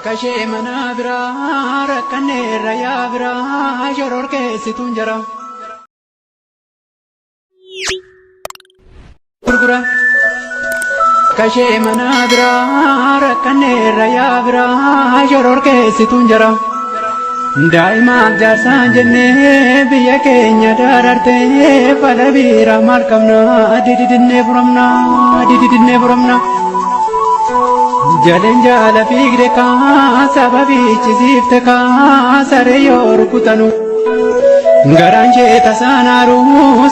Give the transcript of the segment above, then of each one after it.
Kashee mana biraa rakkannee rayaa biraa shoror keessituun jira. Gurgura. Kashee mana biraa rakkannee rayaa biraa shoror keessituun jira. Daa'imaaf jaarsaan jennee biyya keenya darartee fala biira maal qabna dididinnee furamna. Jaleen jaala fiigde kaa sababichi siifte kaa saree yoo rukutanu garaan shee tasaanaaru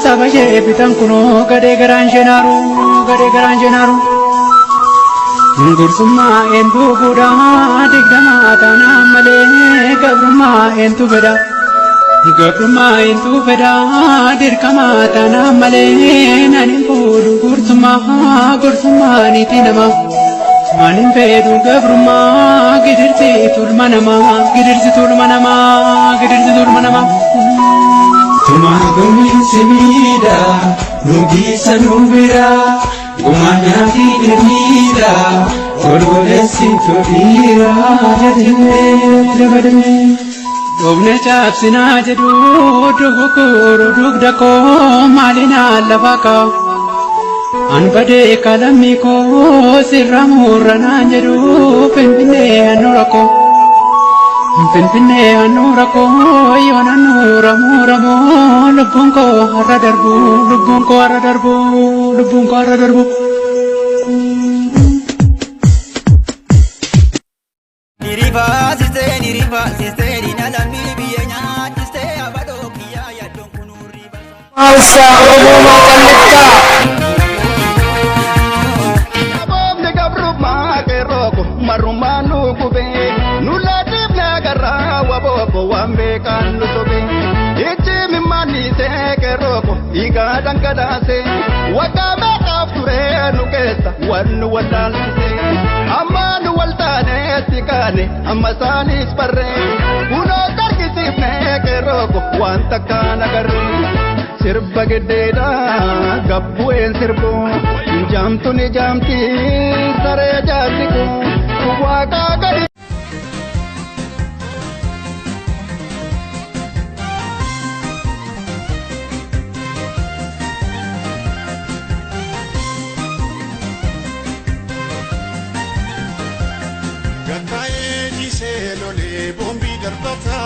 saba shee bitan kunoo gadee garaan shee naaru gursummaa eentuu fuudhaa digdamaa taanaan malee gabrummaa eentuu fedhaa dirqamaa taanaan malee naniin fuudhu gursummaa niitii namaa. Manin feedu gabrummaa gidirsi tulma namaa. Tumaa gomii simiidha nuugisa nuubira gumaanyaati dhimmiidha golgolessi toliira dabadame. Doobne caabsinaa jedhu dugukuru dugda koo maalinaa lafa kaa'u. Anbadee kalamii koo sirra murranaan jedhu Finfinnee handhuura koo yoon handhuura muuramoo lubbuun koo har'a darbu. Nirifaasistee diinalamii biyya nyaachistee abadoo kiyyaa yaaddoon kunuu riba. Hausa Oromoo Qallittaa. Marumanu kube nulatif nagarra waboko wambe kanu sobe ichi mimani seke roko iga dankadase wakame kafture nukesa wanu wadalse amanu waltane sikane amasani sparre uno tarkisif neke roko wanta kana garre sirba gededa gabbuen sirbo jamtu ni jamti sare jatiku waka gadi Gataye jiselole bombi darbata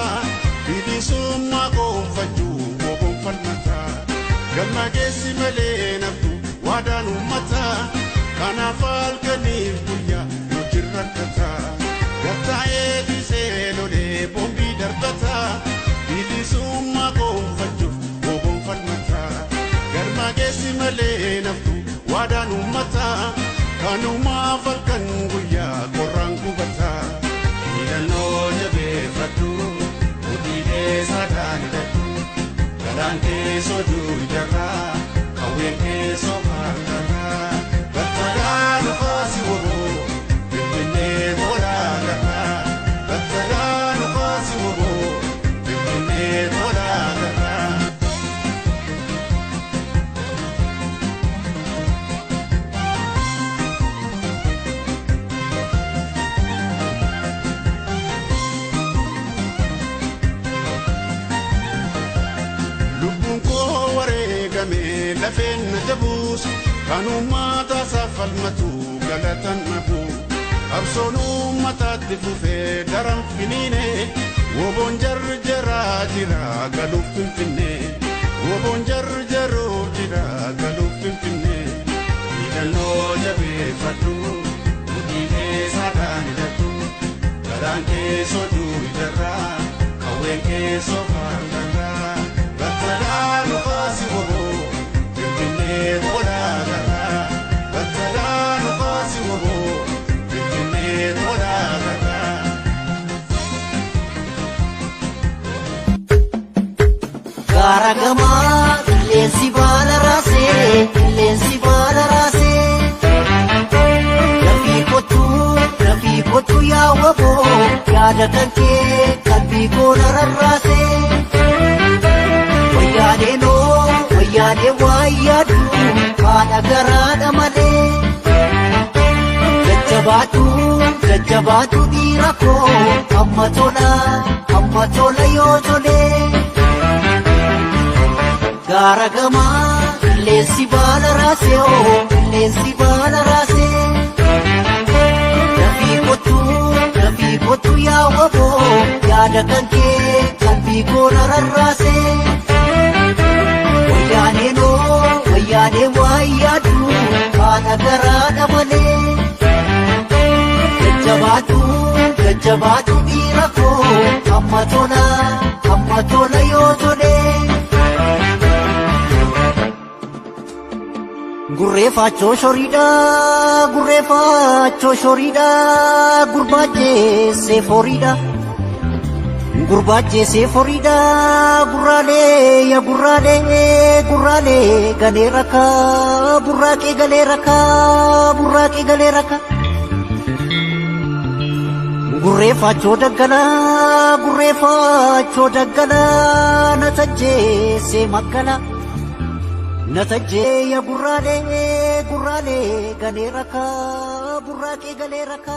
bilisumma gonfaju gonfalmata galma gesi male naftu wadan ummata kana falkanif dunya nujirrakata gataye jiselole bombi darbata bilisumma gonfaju gonfalmata galma gesi male naftu wadan ummata kanuma falkan guya korang kubata idano jabe fatu udide sadan datu galante sodu jara kawenke sobarara bataganu fasi wobo bibine tola gata bataganu fasi wobo bibine tola gata. Lafen jabus kanuma tasafal matu galatan nabu absonu mata difufe daram finine wobon jarjara jira galuf finne wobon jarjaro jira galuf finne idano jabe fatu udine sadan datu galanke sodu jara kawenke sofandara batala fasi wobo Garagama lensi bala rase Rafi kotu ya wabo ya datanke kalbi ko nararase wayade wayadu kada garada male jajjabaatu dhiira koo amma tola yoo tolee. Gaara gamaa qilleensi baala raasee oo qilleensi baala raasee. Dafii kottu yaa waboo yaada kan kee qalbii koo na rarraasee. Wayyaanee waa yaadu haadha garaadha malee. Jajjabaatu dhiira koo amma tola yoo tolee. Gurreeffachoo shoriidha gurbaajjeessee foriidha. Gurbaajjeessee foriidha gurraalee galee rakka burraaqee galee rakka. Gurreeffachoo daggalaa na tajjeessee maggala. Na tajjeeya gurraalee galee rakka burraaqee galee rakka.